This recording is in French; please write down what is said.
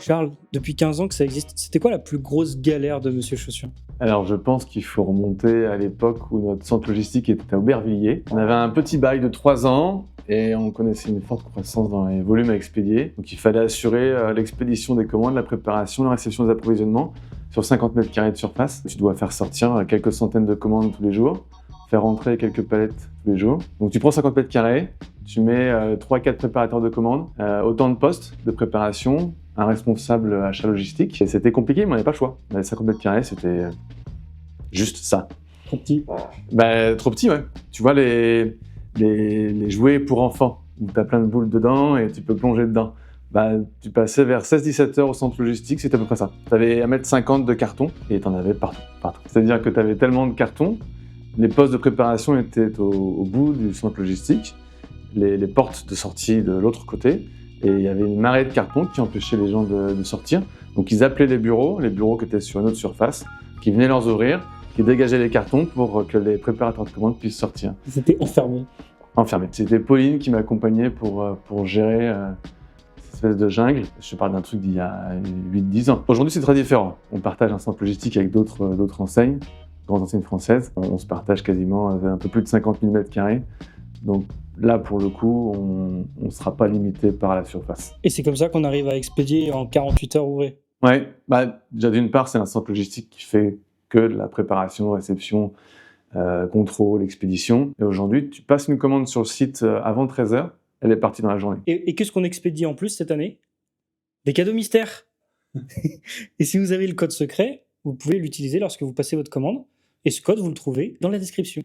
Charles, depuis 15 ans que ça existe, c'était quoi la plus grosse galère de Monsieur Chaussure? Alors, je pense qu'il faut remonter à l'époque où notre centre logistique était à Aubervilliers. On avait un petit bail de 3 ans et on connaissait une forte croissance dans les volumes à expédier. Donc, il fallait assurer l'expédition des commandes, la préparation, la réception des approvisionnements sur 50 mètres carrés de surface. Tu dois faire sortir quelques centaines de commandes tous les jours, faire rentrer quelques palettes tous les jours. Donc, tu prends 50 mètres carrés, tu mets 3-4 préparateurs de commandes, autant de postes de préparation, un responsable achat logistique. Et c'était compliqué, mais on n'avait pas le choix. Les 50 mètres carrés, c'était juste ça. Trop petit. Trop petit, ouais. Tu vois les jouets pour enfants, où tu as plein de boules dedans et tu peux plonger dedans. Tu passais vers 16-17 heures au centre logistique, c'était à peu près ça. Tu avais 1,50 m de carton et tu en avais partout. C'est-à-dire que tu avais tellement de cartons, les postes de préparation étaient au bout du centre logistique, les portes de sortie de l'autre côté, et il y avait une marée de cartons qui empêchait les gens de sortir. Donc ils appelaient les bureaux qui étaient sur une autre surface, qui venaient leur ouvrir, qui dégageaient les cartons pour que les préparateurs de commandes puissent sortir. Ils étaient enfermés. Enfermés. C'était Pauline qui m'accompagnait pour gérer cette espèce de jungle. Je te parle d'un truc d'il y a 8-10 ans. Aujourd'hui, c'est très différent. On partage un centre logistique avec d'autres enseignes, grandes enseignes françaises. On se partage quasiment un peu plus de 50 000 mètres carrés. Donc là, pour le coup, on ne sera pas limité par la surface. Et c'est comme ça qu'on arrive à expédier en 48 heures ouvrées. Ouais, déjà d'une part, c'est un centre logistique qui fait que de la préparation, réception, contrôle, expédition. Et aujourd'hui, tu passes une commande sur le site avant 13 h, elle est partie dans la journée. Et qu'est-ce qu'on expédie en plus cette année? Des cadeaux mystères. Et si vous avez le code secret, vous pouvez l'utiliser lorsque vous passez votre commande. Et ce code, vous le trouvez dans la description.